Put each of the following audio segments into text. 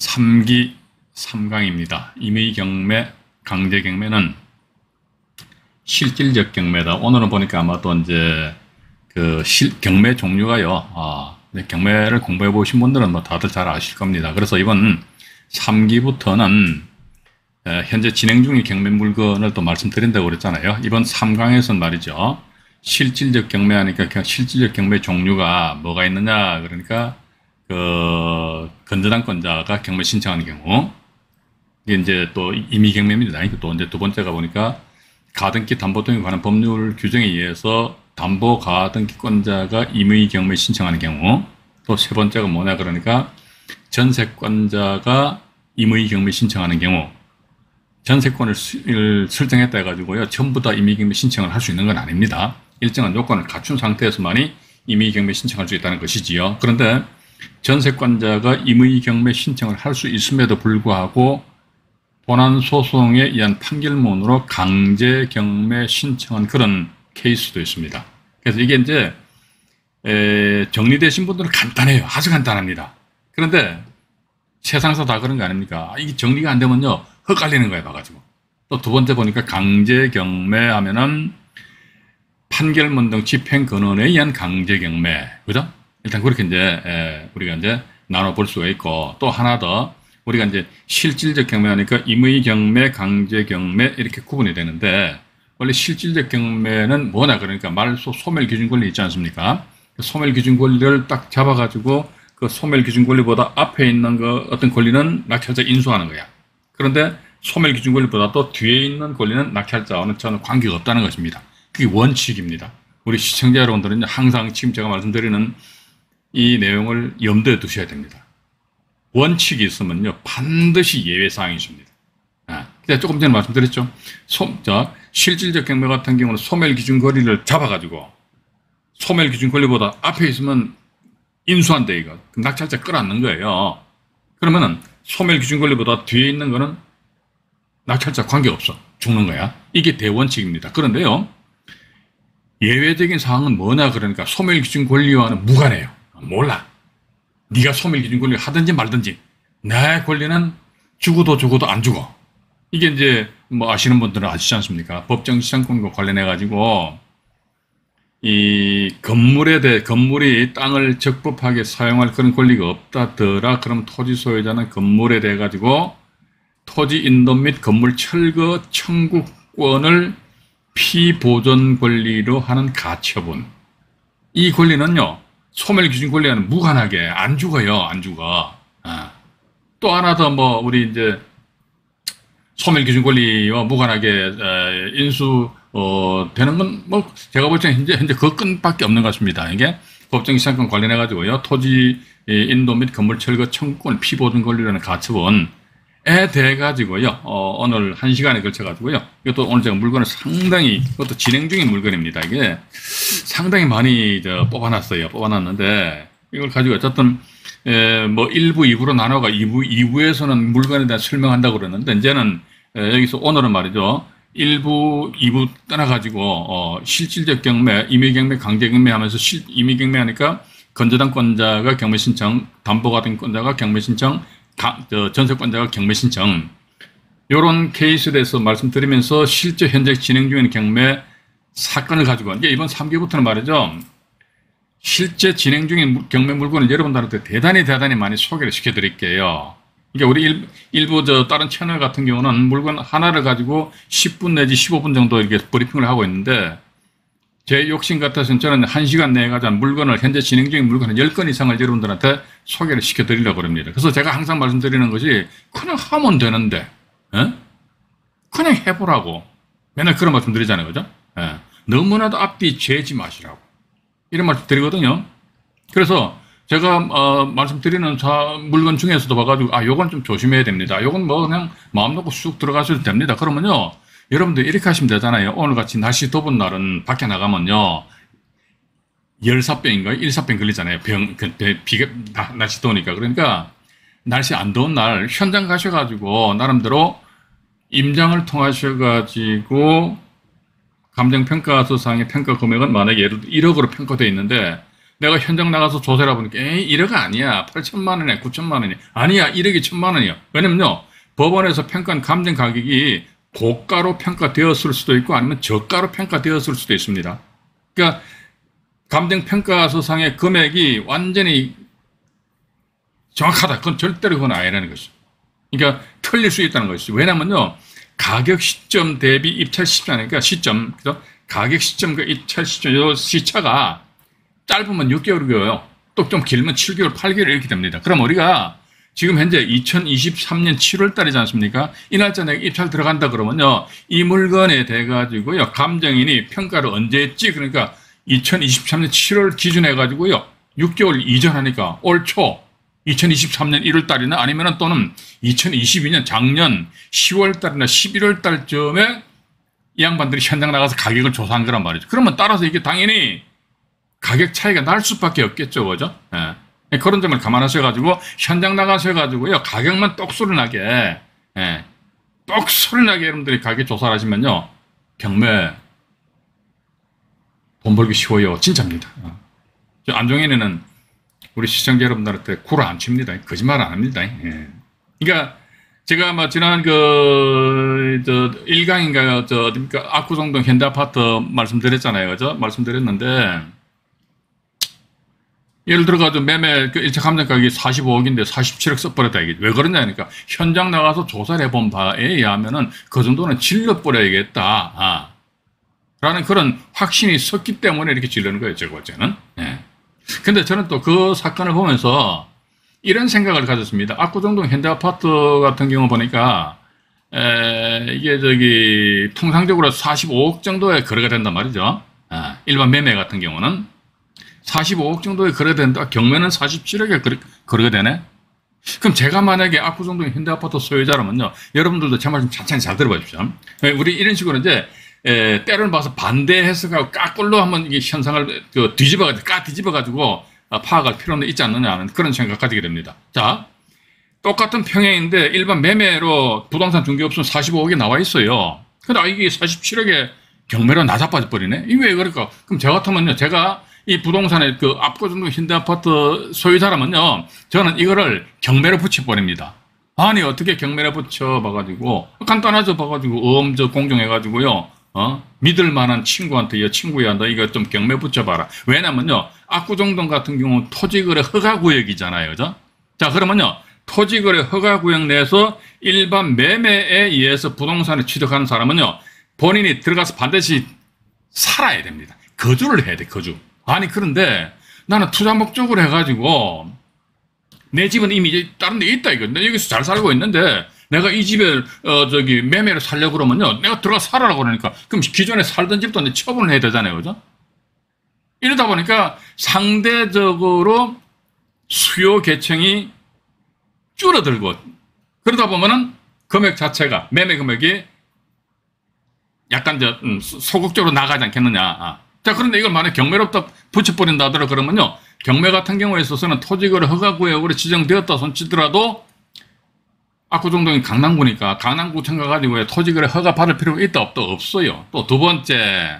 3기 3강입니다. 임의경매, 강제경매는 실질적 경매다. 오늘은 보니까 아마도 이제 경매 종류가요. 경매를 공부해 보신 분들은 뭐 다들 잘 아실 겁니다. 그래서 이번 3기부터는 현재 진행 중인 경매 물건을 또 말씀드린다고 그랬잖아요. 이번 3강에서는 말이죠. 실질적 경매하니까 실질적 경매 종류가 뭐가 있느냐. 그러니까 건저당권자가 경매 신청하는 경우, 이게 이제 또 임의경매입니다. 또 이제 두 번째가 보니까 가등기 담보 등에 관한 법률 규정에 의해서 담보 가등기권자가 임의경매 신청하는 경우, 또 세 번째가 뭐냐 그러니까 전세권자가 임의경매 신청하는 경우, 전세권을 설정했다 해가지고요 전부 다 임의경매 신청을 할 수 있는 건 아닙니다. 일정한 요건을 갖춘 상태에서만이 임의경매 신청할 수 있다는 것이지요. 그런데 전세권자가 임의경매 신청을 할 수 있음에도 불구하고 본안소송에 의한 판결문으로 강제경매 신청한 그런 케이스도 있습니다. 그래서 이게 이제 정리되신 분들은 간단해요. 아주 간단합니다. 그런데 세상에서 다 그런 거 아닙니까? 이게 정리가 안 되면요 헷갈리는 거예요. 봐가지고. 또 두 번째 보니까 강제경매 하면은 판결문 등 집행권원에 의한 강제경매, 그죠? 일단 그렇게 이제 우리가 이제 나눠볼 수가 있고, 또 하나 더 우리가 이제 실질적 경매하니까 임의경매, 강제경매 이렇게 구분이 되는데, 원래 실질적 경매는 뭐냐 그러니까 말소 소멸기준 권리 있지 않습니까? 소멸기준 권리를 딱 잡아가지고 그 소멸기준 권리보다 앞에 있는 어떤 권리는 낙찰자 인수하는 거야. 그런데 소멸기준 권리보다 또 뒤에 있는 권리는 낙찰자와는 전혀 관계가 없다는 것입니다. 그게 원칙입니다. 우리 시청자 여러분들은 항상 지금 제가 말씀드리는 이 내용을 염두에 두셔야 됩니다. 원칙이 있으면요 반드시 예외사항이 있습니다. 제가 조금 전에 말씀드렸죠. 실질적 경매 같은 경우는 소멸기준 권리를 잡아가지고 소멸기준 권리보다 앞에 있으면 인수한대, 이거. 그럼 낙찰자 끌어안는 거예요. 그러면은 소멸기준 권리보다 뒤에 있는 거는 낙찰자 관계없어. 죽는 거야. 이게 대원칙입니다. 그런데요 예외적인 사항은 뭐냐 그러니까 소멸기준 권리와는 무관해요. 몰라. 네가 소멸기준 권리를 하든지 말든지 내 권리는 죽어도 안 죽어. 이게 이제 뭐 아시는 분들은 아시지 않습니까? 법정시장권과 관련해 가지고 이 건물이 땅을 적법하게 사용할 그런 권리가 없다더라. 그럼 토지 소유자는 건물에 대해 가지고 토지 인도 및 건물 철거 청구권을 피보존 권리로 하는 가처분. 이 권리는요 소멸기준 권리와는 무관하게 안 죽어요. 안 죽어. 또 하나 더 뭐 우리 이제 소멸기준 권리와 무관하게 인수 되는 건 뭐 제가 볼 때는 현재 그 끈밖에 없는 것 같습니다. 이게 법정시장권 관련해 가지고요 토지 인도 및 건물 철거 청구권 피보존 권리라는 가처분에 대해 가지고요 오늘 1시간에 걸쳐 가지고요 이것도 오늘 제가 물건을 상당히, 이것도 진행 중인 물건입니다. 이게 상당히 많이 뽑아놨는데 이걸 가지고 어쨌든 뭐 1부, 2부로 나눠가 2부에서는 물건에 대한 설명한다고 그러는데, 이제는 여기서 오늘은 말이죠 1부, 2부 떠나가지고 실질적 경매, 임의경매, 강제경매 하면서 임의경매 하니까 건저당권자가 경매 신청, 담보가등권자가 경매 신청, 전세권자가 경매 신청, 요런 케이스에 대해서 말씀드리면서 실제 현재 진행 중인 경매 사건을 가지고 이제 이번 3기부터는 말이죠 실제 진행 중인 경매 물건을 여러분들한테 대단히 많이 소개를 시켜드릴게요. 그러니까 우리 일부 다른 채널 같은 경우는 물건 하나를 가지고 10분 내지 15분 정도 이렇게 브리핑을 하고 있는데, 제 욕심 같아서는 저는 1시간 내에 가지고 물건을, 현재 진행 중인 물건을 10건 이상을 여러분들한테 소개를 시켜드리려고 합니다. 그래서 제가 항상 말씀드리는 것이 그냥 하면 되는데, 그냥 해보라고. 맨날 그런 말씀 드리잖아요. 그죠? 너무나도 앞뒤 재지 마시라고. 이런 말씀 드리거든요. 그래서 제가 말씀드리는 물건 중에서도 봐가지고 요건 좀 조심해야 됩니다. 요건 뭐 그냥 마음 놓고 쑥 들어가셔도 됩니다. 그러면요 여러분들 이렇게 하시면 되잖아요. 오늘같이 날씨 더운 날은 밖에 나가면요 열사병인가요? 일사병 걸리잖아요. 비가 날씨 더우니까. 그러니까 날씨 안 더운 날 현장 가셔가지고 나름대로 임장을 통하셔가지고 감정평가서상의 평가 금액은 만약에 예를 들어 1억으로 평가되어 있는데 내가 현장 나가서 조사를 해보니까 1억 아니야. 8천만 원이야. 9천만 원이야. 아니야. 1억이 1천만 원이야. 왜냐면요. 법원에서 평가한 감정 가격이 고가로 평가되었을 수도 있고 아니면 저가로 평가되었을 수도 있습니다. 그러니까 감정평가서상의 금액이 완전히 정확하다. 그건 절대로 그건 아니라는 것이죠. 그러니까 틀릴 수 있다는 것이죠. 왜냐면요. 가격 시점 대비 입찰 시점이니까 시점, 그죠? 가격 시점과 입찰 시점, 이 시차가 짧으면 6개월이고요. 또 좀 길면 7개월, 8개월 이렇게 됩니다. 그럼 우리가 지금 현재 2023년 7월 달이지 않습니까? 이 날짜 내가 입찰 들어간다 그러면요. 이 물건에 대가지고요. 감정인이 평가를 언제 했지? 그러니까 2023년 7월 기준해가지고요. 6개월 이전하니까 올 초 2023년 1월 달이나 아니면 또는 2022년 작년 10월 달이나 11월 달쯤에 이 양반들이 현장 나가서 가격을 조사한 거란 말이죠. 그러면 따라서 이게 당연히 가격 차이가 날 수밖에 없겠죠. 그죠? 예. 그런 점을 감안하셔가지고 현장 나가셔가지고요. 가격만 똑소리 나게, 예. 똑소리 나게 여러분들이 가격 조사를 하시면요. 경매 돈 벌기 쉬워요. 진짜입니다. 안종현에는 우리 시청자 여러분들한테 구라 안 칩니다. 거짓말 안 합니다. 예. 그러니까 제가 뭐 지난 1강인가요? 어딥니까? 압구정동 현대아파트 말씀드렸잖아요. 그죠? 말씀드렸는데 예를 들어가지고 매매 그 1차 감정 가격이 45억인데 47억 써버렸다 이게 왜 그러냐니까 현장 나가서 조사를 해본 바에 의하면은 그 정도는 질러버려야겠다. 라는 그런 확신이 섰기 때문에 이렇게 질르는 거예요. 제가 볼 때는. 예. 근데 저는 또 그 사건을 보면서 이런 생각을 가졌습니다. 압구정동 현대아파트 같은 경우 보니까 이게 통상적으로 45억 정도에 거래가 된단 말이죠. 일반 매매 같은 경우는 45억 정도에 거래가 된다. 경매는 47억에 거래가 되네. 그럼 제가 만약에 압구정동 현대아파트 소유자라면요. 여러분들도 제 말씀 천천히 잘 들어봐 주십시오. 우리 이런 식으로 이제 때를 봐서 반대 해석하고 까꿀로 한번 이게 현상을 뒤집어가지고 파악할 필요는 있지 않느냐 하는 그런 생각 가지게 됩니다. 자, 똑같은 평행인데 일반 매매로 부동산 중개업소는 45억이 나와 있어요. 근데 이게 47억에 경매로 낮아빠져 버리네? 이게 왜 그럴까? 그럼 저 같으면요, 제가 이 부동산의 그 압구정동 현대아파트 소유자라면요, 저는 이거를 경매로 붙여버립니다. 아니, 어떻게 경매로 붙여봐가지고, 간단하죠, 봐가지고, 공정해가지고요, 믿을 만한 친구한테, 야, 친구야, 너 이거 좀 경매 붙여봐라. 왜냐면요, 압구정동 같은 경우는 토지거래 허가구역이잖아요. 그죠? 자, 그러면요, 토지거래 허가구역 내에서 일반 매매에 의해서 부동산을 취득하는 사람은요, 본인이 들어가서 반드시 살아야 됩니다. 거주를 해야 돼, 거주. 아니, 그런데 나는 투자 목적으로 해가지고, 내 집은 이미 다른 데 있다, 이거. 내가 여기서 잘 살고 있는데, 내가 이 집에, 매매를 살려고 그러면요, 내가 들어가 살아라고 그러니까, 그럼 기존에 살던 집도 이제 처분을 해야 되잖아요. 그죠? 이러다 보니까 상대적으로 수요 계층이 줄어들고, 그러다 보면은 금액 자체가, 매매 금액이 약간 소극적으로 나가지 않겠느냐. 자, 그런데 이걸 만약 경매로부터 붙여버린다 하더라 그러면요, 경매 같은 경우에 있어서는 토지거래 허가구역으로 지정되었다 손치더라도 압구정동이 강남구니까 강남구청 가가지고 토지거래 허가 받을 필요가 있다 없다 없어요. 또 두 번째,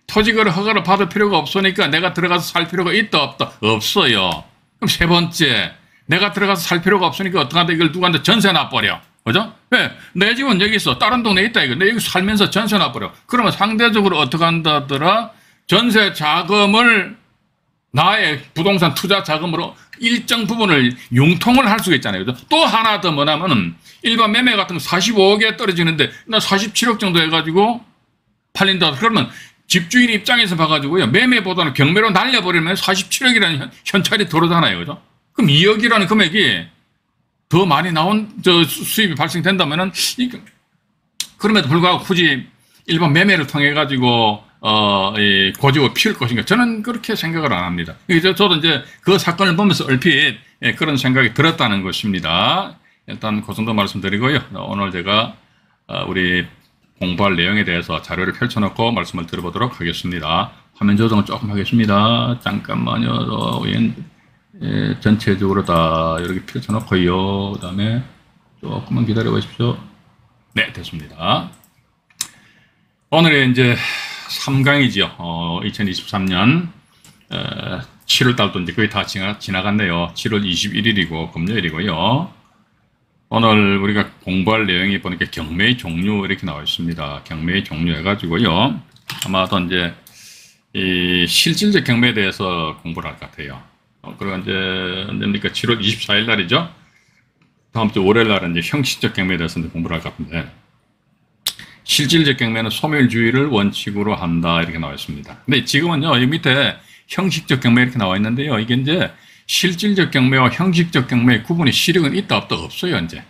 토지거래 허가를 받을 필요가 없으니까 내가 들어가서 살 필요가 있다 없다 없어요. 그럼 세 번째, 내가 들어가서 살 필요가 없으니까 어떡한다, 이걸 누구한테 전세 놔버려. 그죠? 왜? 내 집은 여기 있어. 다른 동네에 있다, 이거. 내 여기 살면서 전세 놔버려. 그러면 상대적으로 어떻게 한다더라? 전세 자금을 나의 부동산 투자 자금으로 일정 부분을 융통을 할 수가 있잖아요. 그죠? 또 하나 더 뭐냐면은 일반 매매 같은 거 45억에 떨어지는데 나 47억 정도 해가지고 팔린다. 그러면 집주인 입장에서 봐가지고요, 매매보다는 경매로 날려버리면 47억이라는 현찰이 들어오잖아요. 그죠? 그럼 2억이라는 금액이 더 많이 나온 수입이 발생된다면은 그럼에도 불구하고 굳이 일반 매매를 통해 가지고 고집을 피울 것인가? 저는 그렇게 생각을 안 합니다. 저도 이제 그 사건을 보면서 얼핏 그런 생각이 들었다는 것입니다. 일단 그 정도 말씀드리고요. 오늘 제가 우리 공부할 내용에 대해서 자료를 펼쳐놓고 말씀을 드려보도록 하겠습니다. 화면 조정을 조금 하겠습니다. 잠깐만요. 전체적으로 다 이렇게 펼쳐놓고요. 그 다음에 조금만 기다려 보십시오. 네, 됐습니다. 오늘의 이제 3강이죠. 2023년 7월 달도 이제 거의 다 지나갔네요. 7월 21일이고 금요일이고요. 오늘 우리가 공부할 내용이 보니까 경매의 종류 이렇게 나와 있습니다. 경매의 종류 해가지고요. 아마도 이제 이 실질적 경매에 대해서 공부를 할 것 같아요. 그리고 이제 언제입니까? 7월 24일 날이죠. 다음 주 월요일 날은 이제 형식적 경매에 대해서 이제 공부를 할 것 같은데, 실질적 경매는 소멸주의를 원칙으로 한다 이렇게 나와 있습니다. 근데 지금은요, 이 밑에 형식적 경매 이렇게 나와 있는데요. 이게 이제 실질적 경매와 형식적 경매의 구분이 실익은 있다 없다 없어요, 이제.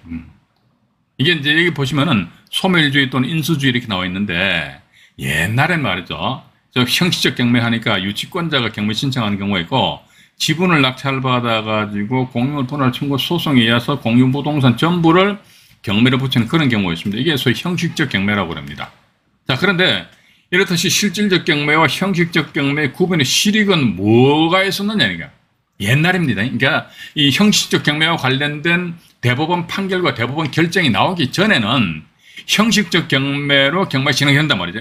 이게 이제 여기 보시면은 소멸주의 또는 인수주의 이렇게 나와 있는데, 옛날엔 말이죠. 저 형식적 경매 하니까 유치권자가 경매 신청하는 경우가 있고, 지분을 낙찰받아가지고 공유 분할 청구 소송에 의해서 공유 부동산 전부를 경매를 붙이는 그런 경우가 있습니다. 이게 소위 형식적 경매라고 합니다. 자, 그런데 이렇듯이 실질적 경매와 형식적 경매의 구분의 실익은 뭐가 있었느냐, 옛날입니다. 그러니까 이 형식적 경매와 관련된 대법원 판결과 대법원 결정이 나오기 전에는 형식적 경매로 경매 진행이 된단 말이죠.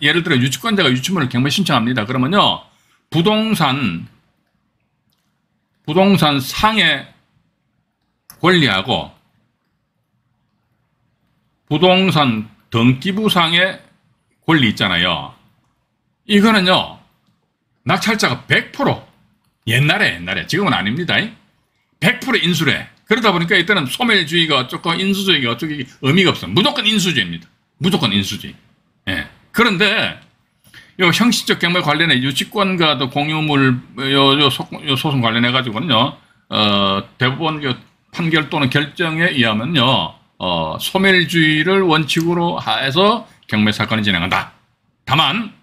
예를 들어 유치권자가 유치물을 경매 신청합니다. 그러면요, 부동산 상의 권리하고 부동산 등기부상의 권리 있잖아요. 이거는요, 낙찰자가 100% 옛날에 지금은 아닙니다. 100% 인수래. 그러다 보니까 이때는 소멸주의가 어쩌고 인수주의가 어쩌고 의미가 없어요. 무조건 인수주의입니다. 무조건 인수주의. 예. 그런데 요 형식적 경매 관련해 유치권과 공유물 요 소송 관련해 가지고는요, 대법원 판결 또는 결정에 의하면요, 소멸주의를 원칙으로 해서 경매 사건을 진행한다. 다만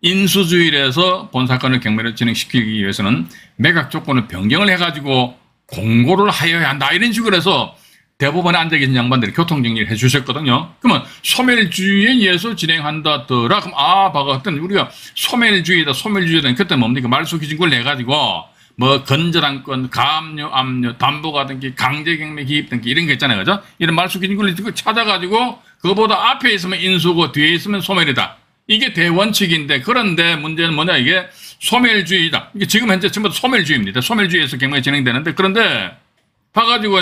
인수주의에서 본 사건을 경매를 진행시키기 위해서는 매각 조건을 변경을 해가지고 공고를 하여야 한다. 이런 식으로 해서 대법원에 앉아 계신 양반들이 교통정리를 해주셨거든요. 그러면 소멸주의에 의해서 진행한다더라. 그럼 봐봤더니 우리가 소멸주의다. 그때 뭡니까? 말소기준권을 해가지고 뭐 건전한 건, 가압류, 압류, 담보가 등기, 강제경매 기입 등기 이런 거 있잖아요, 그죠? 이런 말소기준권을 찾아가지고 그거보다 앞에 있으면 인수고 뒤에 있으면 소멸이다. 이게 대원칙인데, 그런데 문제는 뭐냐, 이게 소멸주의다. 이게 지금 현재 전부 다 소멸주의입니다. 소멸주의에서 경매가 진행되는데, 그런데 봐가지고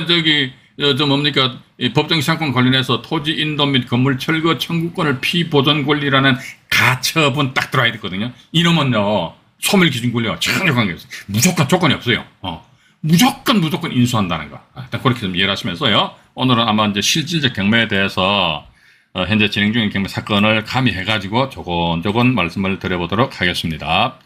뭡니까, 이 법정 시장권 관련해서 토지 인도 및 건물 철거 청구권을 피보존 권리라는 가처분 딱 들어야 되거든요. 이놈은요, 소멸 기준 권리와 전혀 관계없어요. 무조건 조건이 없어요. 무조건 인수한다는 거. 일단 그렇게 좀 이해를 하시면서요. 오늘은 아마 이제 실질적 경매에 대해서 현재 진행 중인 경매 사건을 가미해가지고 조곤조곤 말씀을 드려보도록 하겠습니다.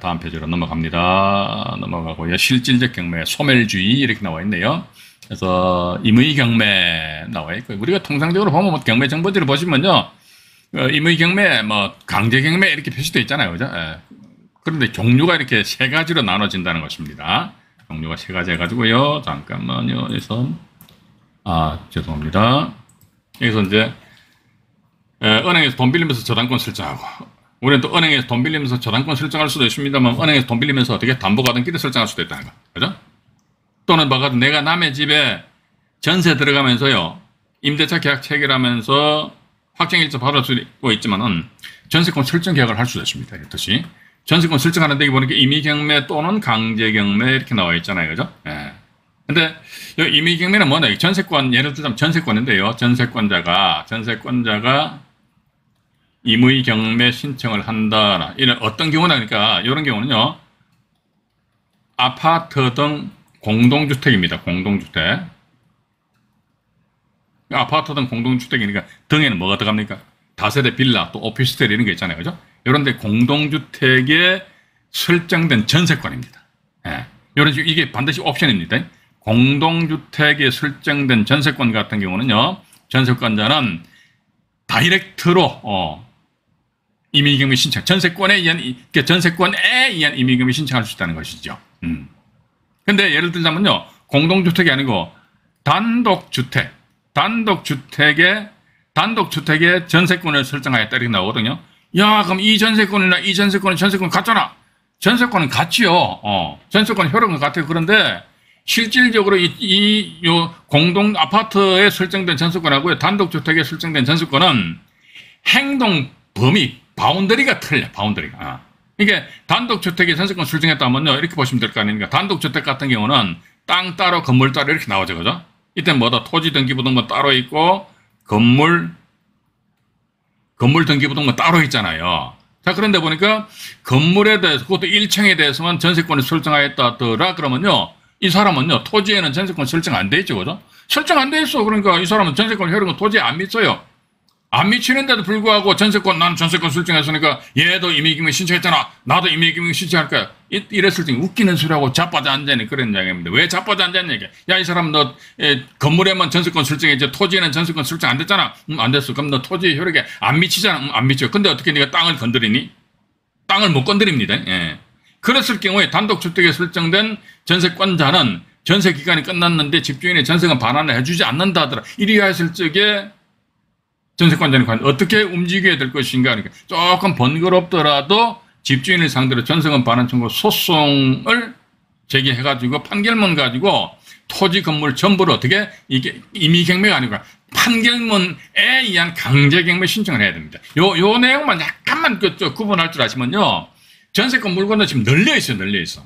다음 페이지로 넘어갑니다. 넘어가고요. 실질적 경매, 소멸주의 이렇게 나와 있네요. 그래서 임의 경매 나와 있고요. 우리가 통상적으로 보면 뭐 경매 정보지를 보시면요, 임의 경매, 뭐 강제 경매 이렇게 표시되어 있잖아요, 그죠? 그런데 종류가 이렇게 세 가지로 나눠진다는 것입니다. 종류가 세 가지 해가지고요. 잠깐만요. 여기서 죄송합니다. 여기서 이제 은행에서 돈 빌리면서 저당권 설정하고, 우리는 또 은행에서 돈 빌리면서 저당권 설정할 수도 있습니다만, 은행에서 돈 빌리면서 어떻게 담보가등기를 설정할 수도 있다는 거, 그죠? 또는 봐가지고 내가 남의 집에 전세 들어가면서요, 임대차 계약 체결하면서 확정일자 받을 수도 있지만은 전세권 설정 계약을 할 수도 있습니다. 이렇듯이 전세권 설정하는 데 보니까 임의경매 또는 강제경매 이렇게 나와 있잖아요, 그죠? 예. 근데 이 임의경매는 뭐냐? 전세권, 예를 들자면 전세권인데요, 전세권자가 임의경매 신청을 한다. 이런 어떤 경우나, 그러니까 이런 경우는요, 아파트 등 공동주택입니다. 공동주택. 아파트 등 공동주택이니까 등에는 뭐가 들어갑니까? 다세대 빌라, 또 오피스텔 이런 게 있잖아요, 그죠? 이런데 공동주택에 설정된 전세권입니다. 예. 이런 식으로 이게 반드시 옵션입니다. 공동주택에 설정된 전세권 같은 경우는요, 전세권자는 다이렉트로 임의경매 신청, 전세권에 의한 임의경매 신청할 수 있다는 것이죠. 근데 예를 들자면요, 공동주택이 아니고 단독주택에 전세권을 설정하였다 이렇게 나오거든요. 야, 그럼 이 전세권이나 이 전세권 같잖아. 전세권은 같지요. 전세권 효력은 같아요. 그런데 실질적으로 요 공동 아파트에 설정된 전세권하고 단독주택에 설정된 전세권은 행동 범위, 바운더리가 틀려. 바운더리가. 이게 단독주택에 전세권 설정했다면요, 이렇게 보시면 될 거 아닙니까? 단독주택 같은 경우는 땅 따로 건물 따로 이렇게 나오죠, 그죠? 이때 뭐다 토지 등기부등본 따로 있고 건물 등기부등본 따로 있잖아요. 자, 그런데 보니까 건물에 대해서, 그것도 1층에 대해서만 전세권을 설정하였다더라 그러면요, 이 사람은요, 토지에는 전세권 설정 안 돼 있죠, 그죠? 설정 안 돼 있어. 그러니까 이 사람은 전세권 효력은 토지에 안 미쳐요. 안 미치는데도 불구하고 난 전세권 설정했으니까 얘도 임의기명 신청했잖아. 나도 임의기명 신청할 거야. 이랬을 때 웃기는 소리하고 자빠져 앉아있는 그런 이야기입니다. 왜 자빠져 앉아있는 얘기야? 야, 이 사람 너 건물에만 전세권 설정했지 토지에는 전세권 설정 안 됐잖아. 안 됐어. 그럼 너 토지 효력에 안 미치잖아. 안 미쳐. 근데 어떻게 네가 땅을 건드리니? 땅을 못 건드립니다. 예. 그랬을 경우에 단독주택에 설정된 전세권자는 전세 기간이 끝났는데 집주인의 전세금 반환을 해주지 않는다 하더라. 이리야 했을 적에 전세권자는 어떻게 움직여야 될 것인가 하니까 조금 번거롭더라도 집주인을 상대로 전세금 반환 청구 소송을 제기해가지고 판결문 가지고 토지 건물 전부를 어떻게 이게 임의경매가 아니고 판결문에 의한 강제경매 신청을 해야 됩니다. 요 내용만 약간만 구분할 줄 아시면요, 전세권 물건은 지금 널려 있어요, 널려 있어.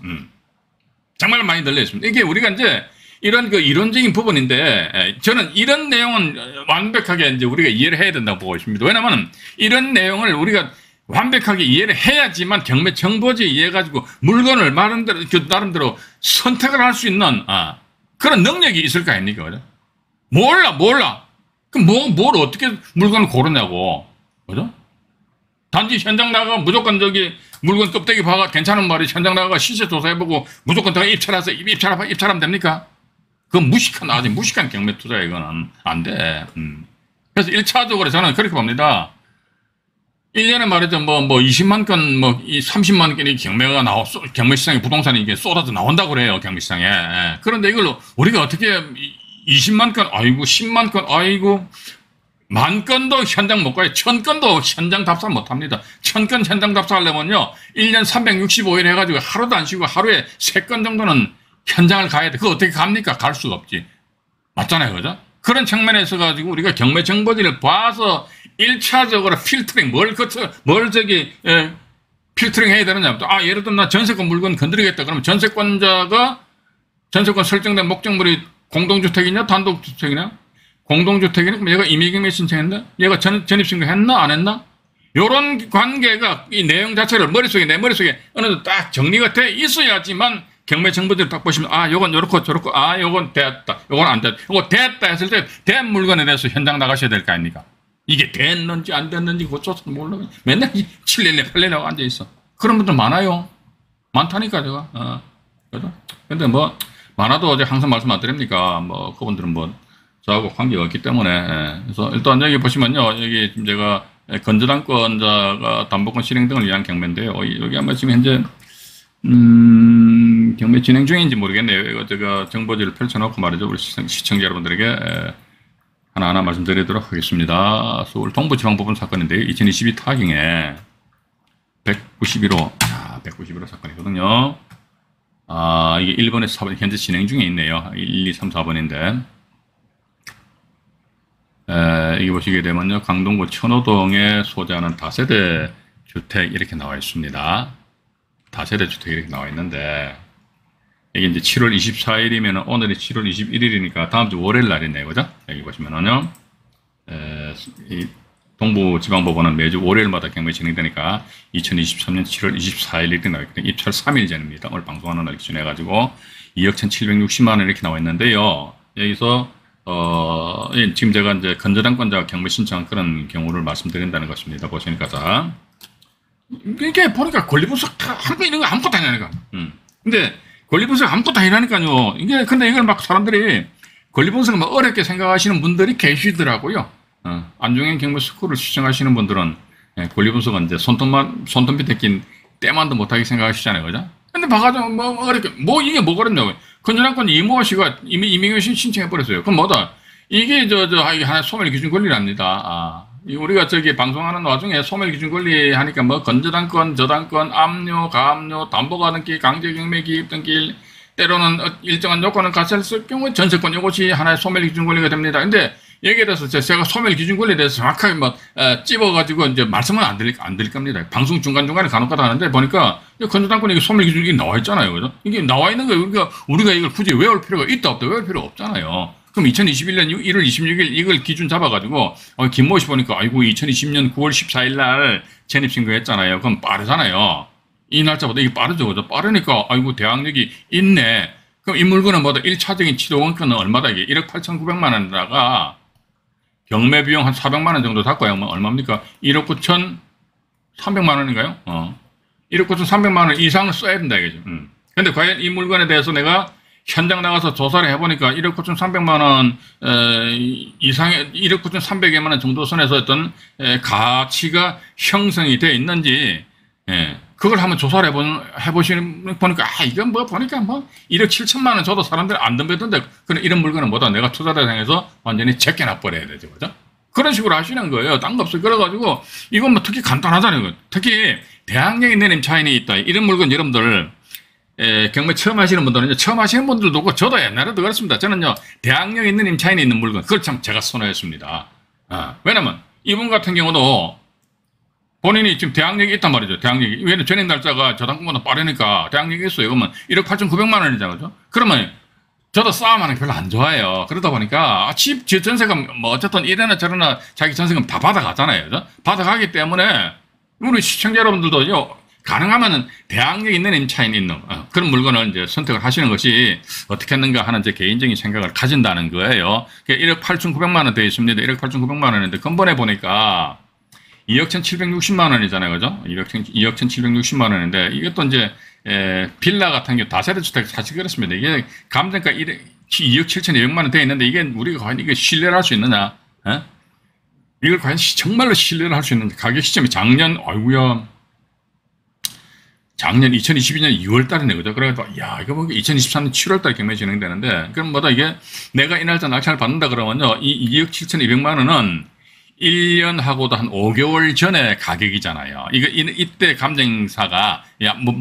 정말 많이 널려 있습니다. 이게 우리가 이제 이런 이론적인 부분인데, 저는 이런 내용은 완벽하게 이제 우리가 이해를 해야 된다고 보고 있습니다. 왜냐면 이런 내용을 우리가 완벽하게 이해를 해야지만 경매 정보지에 의해 가지고 물건을 나름대로 선택을 할 수 있는, 그런 능력이 있을 거 아닙니까? 그죠? 몰라. 그럼 뭘 어떻게 물건을 고르냐고. 그죠? 단지 현장 나가 무조건 물건 껍데기 봐가 괜찮은 말이 현장 나가 시세 조사해보고 무조건 다 입찰하면 됩니까? 그건 아주 무식한 경매 투자야, 이거는. 안 돼. 그래서 1차적으로 저는 그렇게 봅니다. 1년에 말이죠, 20만 건, 30만 건이 경매 시장에 부동산이 이게 쏟아져 나온다고 그래요, 경매 시장에. 그런데 이걸로 우리가 어떻게 20만 건, 아이고, 10만 건, 아이고, 10,000건도 현장 못 가요. 1,000건도 현장 답사 못 합니다. 1,000건 현장 답사하려면요, 1년 365일 해가지고 하루도 안 쉬고 하루에 3건 정도는 현장을 가야 돼. 그거 어떻게 갑니까? 갈 수가 없지. 맞잖아요, 그죠? 그런 측면에서 가지고 우리가 경매 정보지를 봐서 1차적으로 필터링, 필터링 해야 되느냐. 예를 들어 나 전세권 물건 건드리겠다. 그러면 전세권자가 전세권 설정된 목적물이 공동주택이냐, 단독주택이냐? 공동주택이냐? 그럼 얘가 임의경매 신청했나? 얘가 전입신고 했나? 안 했나? 요런 관계가 이 내용 자체를 내 머릿속에 어느 정도 딱 정리가 돼 있어야지만 경매 정보지를 딱 보시면, 요건 요렇고 저렇고, 요건 됐다. 요건 안 됐다. 요거 됐다 했을 때, 된 물건에 대해서 현장 나가셔야 될 거 아닙니까? 이게 됐는지 안 됐는지 그것조차도 몰라. 맨날 7년에 8년에 앉아있어. 그런 분들 많아요. 많다니까, 제가. 그죠? 근데 많아도 어제 항상 말씀 안 드립니까? 그분들은 저하고 관계가 없기 때문에. 그래서 일단 여기 보시면요. 여기 지금 제가 건저당권자가 담보권 실행 등을 위한 경매인데요. 여기 아마 지금 현재, 경매 진행 중인지 모르겠네요. 이거 제가 정보지를 펼쳐놓고 말이죠. 우리 시청자 여러분들에게 하나하나 말씀드리도록 하겠습니다. 서울 동부지방법원 사건인데요. 2022 타경에 191호, 191호 사건이거든요. 이게 1번에서 4번 현재 진행 중에 있네요. 1, 2, 3, 4번인데. 이게 보시게 되면요. 강동구 천호동에 소재하는 다세대 주택 이렇게 나와 있습니다. 다세대 주택이 이렇게 나와 있는데, 이게 이제 7월 24일이면 오늘이 7월 21일이니까 다음 주 월요일 날이네요. 그죠? 여기 보시면은요, 이 동부지방법원은 매주 월요일마다 경매 진행되니까 2023년 7월 24일 이렇게 나와 있거든요. 입찰 3일 전입니다. 오늘 방송하는 날 기준해가지고 2억 1,760만원 이렇게 나와 있는데요. 여기서, 지금 제가 이제 건저당권자가 경매 신청한 그런 경우를 말씀드린다는 것입니다. 보시니까 자. 이게 보니까 권리분석 이런 거 아무것도 아니라니까. 근데 권리분석 아무것도 아니라니까요. 근데 이걸 막 사람들이 권리분석을 막 어렵게 생각하시는 분들이 계시더라고요. 안중행 경매 스쿨을 시청하시는 분들은 권리분석은 이제 손톱 밑에 낀 때만도 못하게 생각하시잖아요. 그죠? 근데 봐가지고 어렵게, 이게 뭐가 어렵냐고. 건전한권 이모가 씨가 이미 임의경매 신청해버렸어요. 그럼 뭐다? 이게 하나의 소멸 기준 권리랍니다. 우리가 방송하는 와중에 소멸 기준 권리 하니까 건저당권, 저당권, 압류, 가압류, 담보가 등기, 강제경매 기입 등기, 때로는 일정한 요건을 갖췄을 경우에 전세권 이것이 하나의 소멸 기준 권리가 됩니다. 근데 여기에 대해서 제가 소멸 기준 권리에 대해서 정확하게 찝어가지고 이제 말씀은 안 드릴 겁니다. 방송 중간중간에 간혹가다 하는데 보니까 건조당권 이게 소멸 기준이 나와 있잖아요. 그죠? 이게 나와 있는 거예요. 그러니까 우리가 이걸 굳이 외울 필요가 있다 없다 외울 필요 없잖아요. 그럼 2021년 1월 26일 이걸 기준 잡아가지고 김모 씨 보니까 아이고 2020년 9월 14일 날 전입 신고했잖아요. 그럼 빠르잖아요. 이 날짜보다 이게 빠르죠. 그죠? 빠르니까 아이고 대항력이 있네. 그럼 이 물건은 뭐다? 1차적인 치료 원가는 얼마다 이게 1억 8,900만 원에다가 경매 비용 한 400만 원 정도 닫고요. 얼마입니까? 1억 9,300만 원인가요? 1억 9,300만 원 이상을 써야 된다 이거죠. 근데 과연 이 물건에 대해서 내가 현장 나가서 조사를 해보니까 1억 9,300만 원 이상의 1억 9,300여만 원 정도 선에서 어떤 가치가 형성이 되어 있는지 그걸 한번 조사를 해보니까 이건 보니까 1억 7천만 원 줘도 사람들이 안 덤벼던데 그런 이런 물건은 뭐다 내가 투자 대상에서 완전히 제껴놔버려야 되죠. 그죠? 그런 식으로 하시는 거예요. 딴 거 없어요. 그래가지고 이건 특히 간단하잖아요. 특히 대항력이 내림 차이는 있다. 이런 물건 여러분들 경매 처음 하시는 분들은 처음 하시는 분들도 그렇고 저도 옛날에도 그렇습니다. 저는요 대항력 있는 임차인이 있는 물건 그걸 참 제가 선호했습니다. 왜냐면 이분 같은 경우도 본인이 지금 대항력이 있단 말이죠. 대항력이. 왜냐면 전입 날짜가 저당권보다 빠르니까 대항력이 있어요. 그러면 1억 8,900만 원이잖아요. 그죠? 그러면 저도 싸움하는 거 별로 안 좋아해요. 그러다 보니까 집 전세금 어쨌든 이래나 저래나 자기 전세금 다 받아가잖아요. 그죠? 받아가기 때문에 우리 시청자 여러분들도요. 가능하면 대항력 있는 임차인 있는 그런 물건을 이제 선택을 하시는 것이 어떻게 했는가 하는 제 개인적인 생각을 가진다는 거예요. 1억 8,900만 원 되어 있습니다. 1억 8,900만 원인데 근본에 보니까 2억 1,760만 원이잖아요. 그죠? 2억 1,760만 원인데 이것도 이제 빌라 같은 경우 다세대 주택 사실 그렇습니다. 이게 감정가 2억 7,200만 원 되어 있는데 이게 우리가 과연 이게 신뢰를 할 수 있느냐? 이걸 과연 정말로 신뢰를 할 수 있는지 가격 시점이 작년 2022년 2월 달이네, 그죠? 그래서, 이거 2023년 7월 달 경매 진행되는데, 그럼 이게 내가 이 날짜 낙찰을 받는다 그러면요, 이 2억 7,200만 원은 1년하고도 한 5개월 전에 가격이잖아요. 이때 감정사가,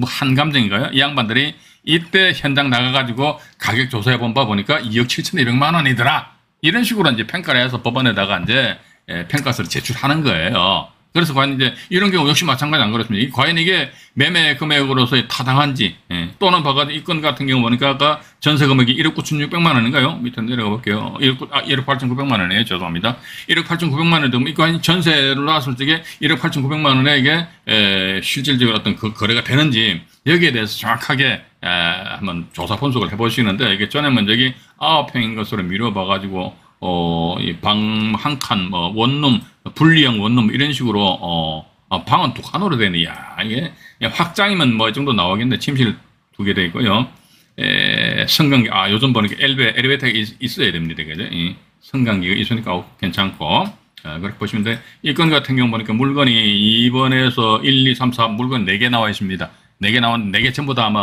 한 감정인가요? 이 양반들이 이때 현장 나가가지고 가격 조사해 보니까 2억 7,200만 원이더라. 이런 식으로 이제 평가를 해서 법원에다가 이제 평가서를 제출하는 거예요. 그래서 과연 이제 이런 경우 역시 마찬가지 안 그렇습니다. 과연 이게 매매 금액으로서 타당한지, 또는 이 건 같은 경우 보니까 아까 전세 금액이 1억 9,600만 원인가요? 밑에 내려가 볼게요. 1억 8,900만 원이에요. 죄송합니다. 1억 8,900만 원 되면 이거 전세를 놨을 적에 1억 8,900만 원에 이게 실질적으로 어떤 그 거래가 되는지 여기에 대해서 정확하게 한번 조사 분석을 해보시는데 이게 전에 먼저 9평인 것으로 미뤄봐가지고 방 한 칸, 원룸, 분리형 원룸, 이런 식으로, 방은 두 칸으로 되네. 이게, 확장이면 이 정도 나오겠네. 침실 2개 돼 있고요. 성강기, 요즘 보니까 엘리베이터가 있어야 됩니다. 그죠? 성강기가 있으니까 괜찮고. 그렇게 보시면 돼. 이 건 같은 경우 보니까 물건이 2번에서 1, 2, 3, 4 물건 4개 나와 있습니다. 4개 나왔는데 4개 전부 다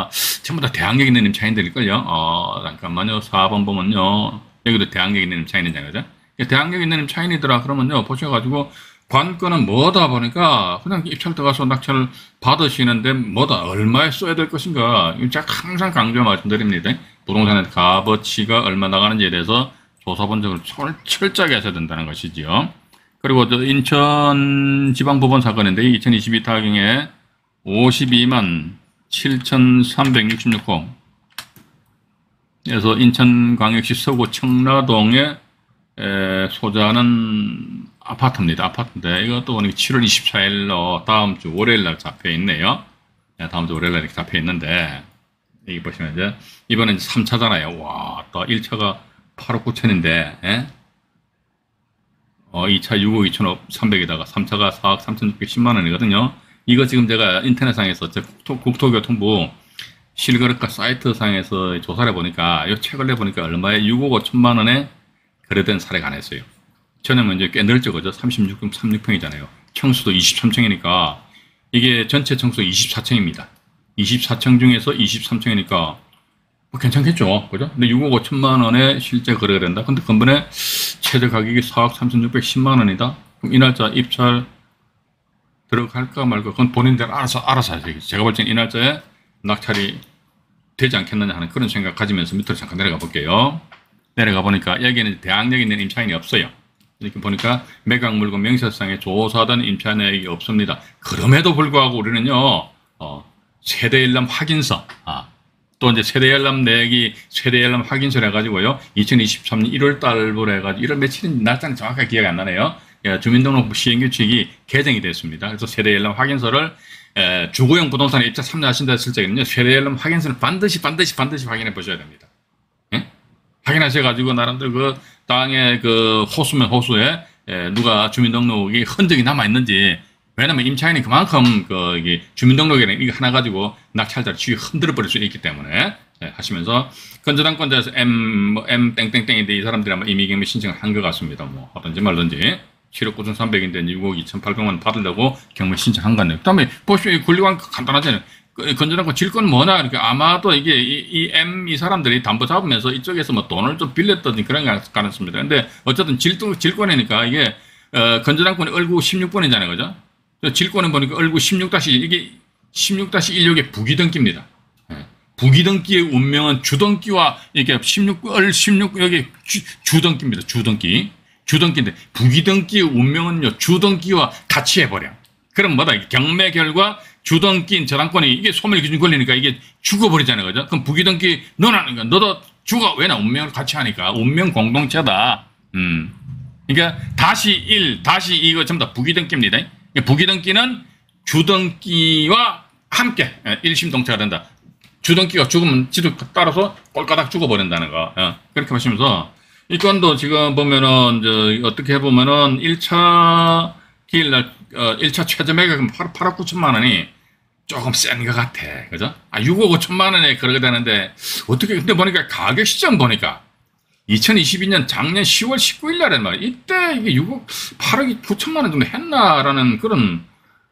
대항력 있는 임차인들일걸요. 잠깐만요. 4번 보면요. 여기도 대항력 있는 임차인이잖아요. 그죠? 대항력 있는 임차인이더라. 그러면요. 보셔가지고, 관건은 뭐다 보니까, 그냥 입찰 들어가서 낙찰을 받으시는데, 얼마에 써야 될 것인가. 제가 항상 강조 말씀드립니다. 부동산의 값어치가 얼마 나가는지에 대해서 조사 분석을 철저하게 하셔야 된다는 것이지요. 그리고 인천지방법원 사건인데, 2022 타경에 52만 7,366호. 그래서 인천광역시 서구 청라동에 소재하는 아파트입니다. 아파트인데 이것도 보니까 7월 24일로 다음 주 월요일 날 잡혀 있네요. 다음 주 월요일 날 이렇게 잡혀 있는데 여기 보시면 이제 이번엔 3차잖아요. 와, 또 1차가 8억 9천인데 2차 6억 2,300에다가 3차가 4억 3,610만 원이거든요. 이거 지금 제가 인터넷상에서 국토교통부 실거래가 사이트 상에서 조사를 해보니까, 이 책을 내보니까 얼마에 6억 5천만 원에 거래된 사례가 안 했어요. 저는 이제 꽤 넓죠, 그죠? 36평이잖아요. 청수도 23층이니까, 이게 전체 청수 24층입니다. 24층 중에서 23층이니까, 괜찮겠죠, 그죠? 근데 6억 5천만 원에 실제 거래가 된다? 근데 근본에 최저 가격이 4억 3,610만 원이다? 그럼 이 날짜 입찰 들어갈까 말까? 그건 본인들 알아서 하세요. 제가 볼 때는 이 날짜에 낙찰이 되지 않겠느냐 하는 그런 생각 가지면서 밑으로 잠깐 내려가 볼게요. 내려가 보니까 여기에는 대항력 있는 임차인이 없어요. 이렇게 보니까 매각 물건 명세상에 조사된 임차 내역이 없습니다. 그럼에도 불구하고 우리는요, 세대 열람 확인서, 또 이제 세대 열람 내역이 세대 열람 확인서를 해가지고요, 2023년 1월 달부로 해가지고 1월 며칠인지 날짜는 정확하게 기억이 안 나네요. 주민등록부 시행규칙이 개정이 됐습니다. 그래서 세대 열람 확인서를 주거용 부동산에 입자 참여하신다 했을 때는요, 세대 열람 확인서를 반드시 확인해 보셔야 됩니다. 예? 확인하셔가지고 나름대로 그 땅의 그 호수면 호수에 누가 주민등록이 흔적이 남아 있는지, 왜냐면 임차인이 그만큼 그 이게 주민등록에는 이거 하나 가지고 낙찰자를 지위 흔들어 버릴 수 있기 때문에 하시면서 건조당권자에서 M 땡땡땡인데 이 사람들이 아마 임의경매 신청을 한 것 같습니다. 뭐 하든지 말든지 7억 9,300인데 6억 2,800만 받으려고 경매 신청한 거 같네요. 그다음에 보시면 이 권리관 간단하잖아요. 건조당권 질권 뭐냐 이렇게 아마도 이게 이 사람들이 담보 잡으면서 이쪽에서 뭐 돈을 좀 빌렸든지 그런 게 가능성입니다. 근데 어쨌든 질권이니까 이게 건조당권이 얼구 16번이잖아요, 그죠? 질권에 보니까 얼구 16- 이게 16-16의 부기등기입니다. 부기등기의 운명은 주등기와 이게 16 여기 주등기입니다. 주등기인데 부기등기의 운명은요 주등기와 같이 해버려. 그럼 뭐다? 경매 결과 주등기인 저당권이 이게 소멸기준 걸리니까 이게 죽어버리잖아요, 그죠? 그럼 부기등기 너도 죽어. 왜냐? 운명을 같이 하니까 운명 공동체다. 그러니까 -1, -2 이거 전부 다 부기등기입니다. 부기등기는 주등기와 함께 일심동체가 된다. 주등기가 죽으면 지도 따라서 꼴까닥 죽어버린다는 거. 그렇게 보시면서 이 건도 지금 보면은 어떻게 해보면은 1차 기일날 1차 최저 매각은 8억 9천만 원이 조금 센 것 같아, 그죠? 6억 5천만 원에 그러게 되는데 어떻게 근데 보니까 가격 시점 보니까 2022년 작년 10월 19일 날에 말이야. 이때 이게 8억 9천만 원 정도 했나라는 그런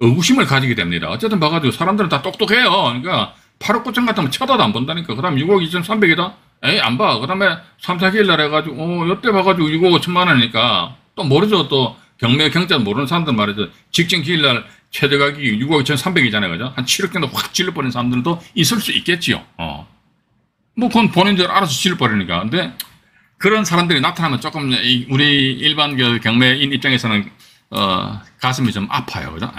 의구심을 가지게 됩니다. 어쨌든 봐가지고 사람들은 다 똑똑해요. 그러니까 8억 9천 같으면 쳐다도 안 본다니까. 그 다음 6억 2,300이다? 에이, 안 봐. 그 다음에 3, 4기일 날 해가지고, 이때 봐가지고 6억 5천만 원이니까 또 모르죠. 또 경매 경자 모르는 사람들 말이죠. 직전 기일 날 최저 가격이 6억 2,300이잖아요. 그죠? 한 7억 정도 확 질러버린 사람들도 있을 수 있겠지요. 뭐 그건 본인들 알아서 질러버리니까. 근데 그런 사람들이 나타나면 조금 우리 일반 경매인 입장에서는 가슴이 좀 아파요. 그죠?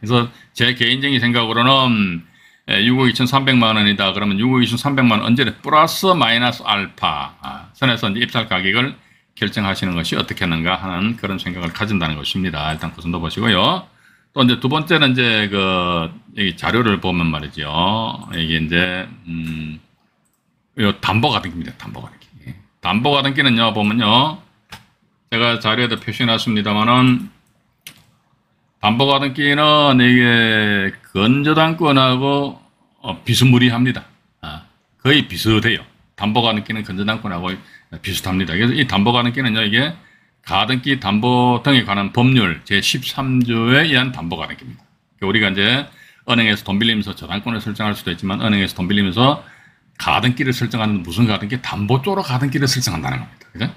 그래서 제 개인적인 생각으로는 6억 2,300만 원이다. 그러면 6억 2,300만 원 언제 플러스 마이너스 알파 선에서 이제 입찰 가격을 결정하시는 것이 어떻겠는가 하는 그런 생각을 가진다는 것입니다. 일단 그 정도 보시고요. 또 이제 두 번째는 이제 여기 자료를 보면 말이죠. 이게 이제 요 담보가등기입니다. 담보가등기. 담보가등기는요 보면요, 제가 자료에도 표시해놨습니다만은 담보가등기는 이게 건조당권하고 비스무리합니다. 거의 비슷해요. 담보가등기는 건조당권하고 비슷합니다. 그래서 이 담보가등기는요, 이게 가등기 담보 등에 관한 법률 제13조에 의한 담보가등기입니다. 우리가 이제 은행에서 돈 빌리면서 저당권을 설정할 수도 있지만 은행에서 돈 빌리면서 가등기를 설정하는 무슨 가등기? 담보 쪽으로 가등기를 설정한다는 겁니다. 그죠?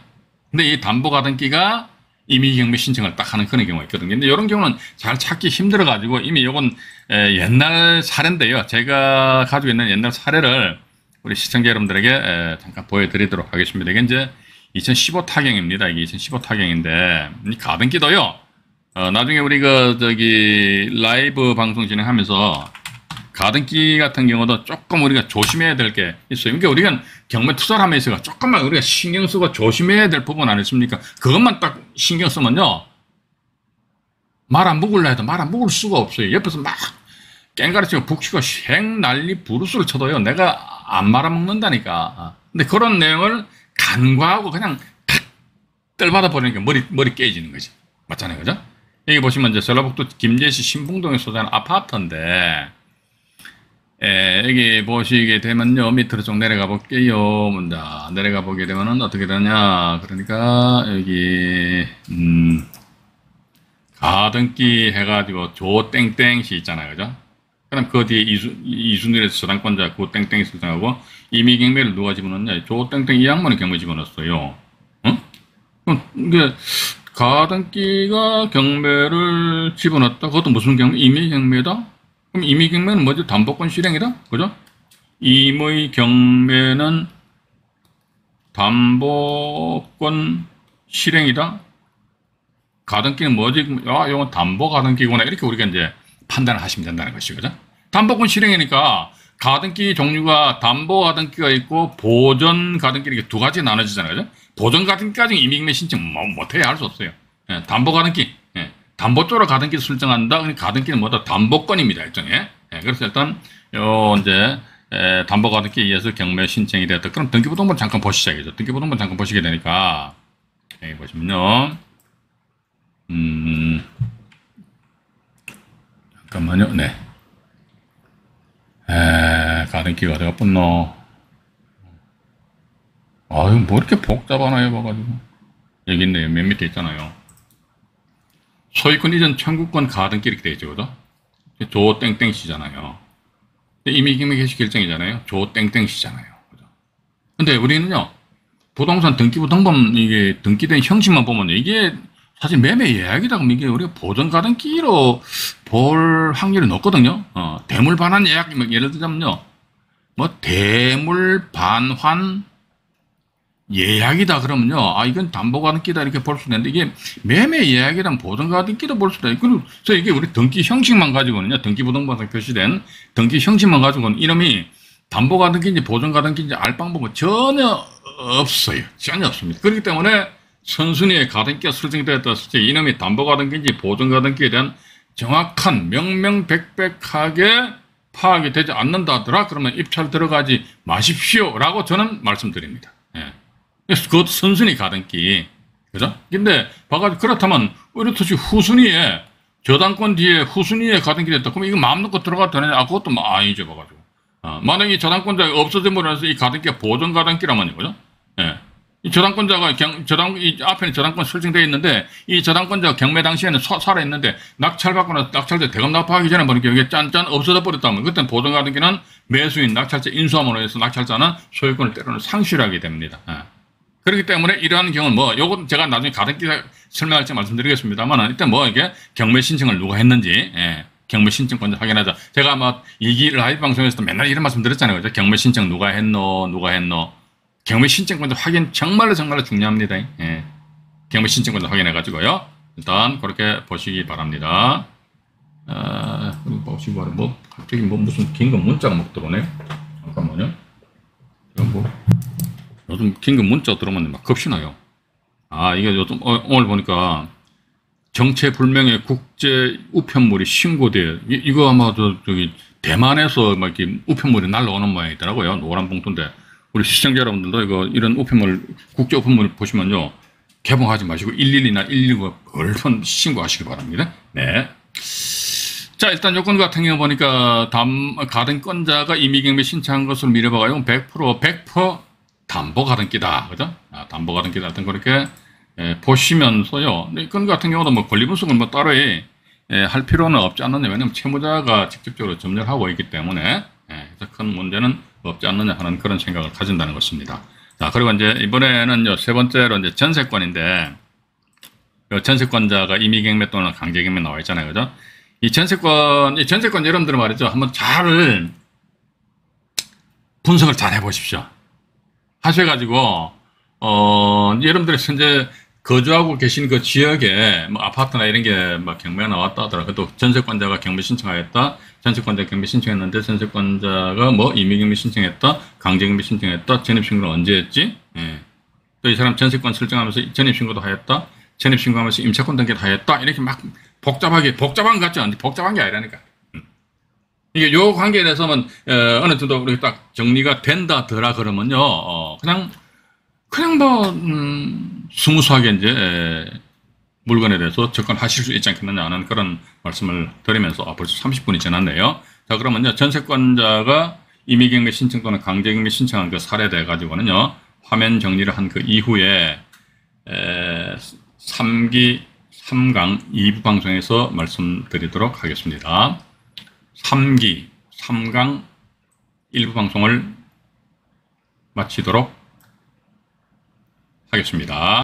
근데 이 담보가등기가 임의경매 신청을 딱 하는 그런 경우가 있거든요. 근데 이런 경우는 잘 찾기 힘들어가지고 이미 요건 옛날 사례인데요. 제가 가지고 있는 옛날 사례를 우리 시청자 여러분들에게 잠깐 보여드리도록 하겠습니다. 이게 이제 2015 타경입니다. 이게 2015 타경인데 이 가등기도요. 나중에 우리 라이브 방송 진행하면서 가등기 같은 경우도 조금 우리가 조심해야 될 게 있어요. 그러니까 우리가 경매 투자를 하면서 조금만 우리가 신경 쓰고 조심해야 될 부분 아니십니까? 그것만 딱 신경 쓰면요, 말 안 먹을라 해도 말 안 먹을 수가 없어요. 옆에서 막 깽가리치고 북치고 생 난리 부르스를 쳐도요, 내가 안 말아먹는다니까. 근데 그런 내용을 간과하고 그냥 탁 떨받아 버리니까 머리 깨지는 거지. 맞잖아요, 그죠? 여기 보시면 이제 전라북도 김제시 신풍동에 소재하는 아파트인데, 여기 보시게 되면요, 밑으로 좀 내려가 볼게요. 먼저 내려가 보게 되면은 어떻게 되냐. 그러니까 여기 가등기 해가지고 조땡땡시 있잖아요, 그죠? 그럼 그 뒤에 이순일에서 저당권자 그 땡땡이 설정하고 임의경매를 누가 집어넣냐? 조땡땡 이 양반이 경매 집어넣었어요. 그럼 이게 가등기가 경매를 집어넣었다. 그것도 무슨 경매? 임의경매다. 그럼 임의경매는 뭐죠? 담보권 실행이다? 그죠? 임의경매는 담보권 실행이다? 가등기는 뭐지? 아, 이건 담보 가등기구나. 이렇게 우리가 이제 판단을 하시면 된다는 것이거든. 담보권 실행이니까 가등기 종류가 담보 가등기가 있고 보전 가등기 이렇게 두 가지 나눠지잖아요. 그죠? 보전 가등기까지는 임의경매 신청 못해야 할 수 없어요. 예, 담보 가등기. 예, 담보 쪽으로 가등기를 설정한다. 그러니까 가등기는 뭐다? 담보권입니다. 일종의. 예, 그래서 일단 이제 담보 가등기에 의해서 경매 신청이 되었다. 그럼 등기부등본 잠깐 보시죠. 등기부등본 잠깐 보시게 되니까 여기 보시면요. 잠깐만요. 네. 가등기가 어디가 뻔노. 아유, 뭐 이렇게 복잡하나 해봐가지고. 여기 있네요. 맨 밑에 있잖아요. 소유권 이전 청구권 가등기 이렇게 되어 있죠. 그죠? 조 땡땡씨잖아요. 임의경매 개시 결정이잖아요. 조 땡땡씨잖아요. 그죠? 근데 우리는요, 부동산 등기부등본 이게 등기된 형식만 보면 이게 사실 매매 예약이다 그러면 이게 우리가 보전 가등기로 볼 확률이 높거든요. 대물 반환 예약, 예를 들자면요, 뭐 대물 반환 예약이다 그러면요, 아 이건 담보 가등기다 이렇게 볼 수 있는데 이게 매매 예약이랑 보전 가등기도 볼 수도 있고, 그래서 이게 우리 등기 형식만 가지고는요, 등기부등본상 표시된 등기 형식만 가지고는 이름이 담보 가등기인지 보전 가등기인지 알 방법은 전혀 없어요. 전혀 없습니다. 그렇기 때문에 선순위에 가등기가 설정되었다 했을 때 이놈이 담보 가등기인지 보전 가등기에 대한 정확한 명명백백하게 파악이 되지 않는다 하더라. 그러면 입찰 들어가지 마십시오 라고 저는 말씀드립니다. 예. 그래서 그것도 선순위 가등기. 그죠? 근데 봐가지고 그렇다면 이렇듯이 후순위에 저당권 뒤에 후순위에 가등기 됐다. 그러면 이거 마음 놓고 들어가도 되느냐? 아, 그것도 아니죠. 봐가지고. 만약에 이 저당권자가 없어짐으로 해서 이 가등기가 보전 가등기라면요. 그죠? 예. 이 저당권자가 이 앞에는 저당권 설정되어 있는데 이 저당권자가 경매 당시에는 살아 있는데 낙찰받거나 낙찰자 대금 납부하기 전에 보니까 이게 짠짠 없어져 버렸다면 그때는 보전 가등기는 매수인 낙찰자 인수함으로 해서 낙찰자는 소유권을 때로는 상실하게 됩니다. 예. 그렇기 때문에 이러한 경우는 뭐 요건 제가 나중에 가등기 설명할 때 말씀드리겠습니다만 일단 뭐 이게 경매 신청을 누가 했는지 경매 신청권자 확인하자. 제가 아마 이기 라이브 방송에서도 맨날 이런 말씀 드렸잖아요. 그죠? 경매 신청 누가 했노. 경매 신청권자 확인 정말로 중요합니다. 예. 경매 신청권자 확인해가지고요. 일단 그렇게 보시기 바랍니다. 보시기 바랍니다. 뭐 갑자기 뭐 무슨 긴 거 문자가 막 들어오네요. 잠깐만요. 요즘 긴 거 문자 들어오면 막 겁시나요. 이게 요즘 오늘 보니까 정체불명의 국제 우편물이 신고돼. 이거 아마 저기 대만에서 막 이렇게 우편물이 날라오는 모양이더라고요. 노란 봉투인데. 우리 시청자 여러분들도 이런 우편물, 국제 우편물 보시면요. 개봉하지 마시고 112나 119 얼른 신고하시기 바랍니다. 네. 자, 일단 요건 같은 경우 보니까 가등권자가 임의경매 신청한 것을 미뤄봐가지고 100% 담보 가등기다. 그죠? 담보 가등기다. 하여튼 그렇게 보시면서요. 이건 같은 경우도 뭐 권리분석을 뭐 따로 할 필요는 없지 않느냐. 왜냐면 채무자가 직접적으로 점유하고 있기 때문에 그래서 큰 문제는 없지 않느냐 하는 그런 생각을 가진다는 것입니다. 자, 그리고 이제 이번에는 세 번째로 이제 전세권인데, 전세권자가 임의경매 또는 강제경매 나와 있잖아요. 그죠? 이 전세권 여러분들 말이죠. 한번 잘 분석을 잘 해보십시오. 하셔가지고, 여러분들이 현재 거주하고 계신 그 지역에 뭐 아파트나 이런 게 막 경매가 나왔다 하더라도 또 전세권자가 경매 신청하였다. 전세권자 경매 신청했는데 전세권자가 뭐 임의경매 신청했다. 강제경매 신청했다. 전입신고는 언제 했지? 예. 또 이 사람 전세권 설정하면서 전입신고도 하였다. 전입신고하면서 임차권 등기도 하였다. 이렇게 막 복잡한 것 같지 않은데 복잡한 게 아니라니까. 이게 요 관계에 대해서는 어느 정도 우리 딱 정리가 된다더라 그러면요. 그냥 뭐 스무스하게 이제 물건에 대해서 접근하실 수 있지 않겠느냐 하는 그런 말씀을 드리면서 벌써 30분이 지났네요. 자, 그러면요. 전세권자가 임의경매 신청 또는 강제경매 신청한 그 사례돼 가지고는요. 화면 정리를 한 그 이후에 3강 2부 방송에서 말씀드리도록 하겠습니다. 3강 1부 방송을 마치도록 하겠습니다.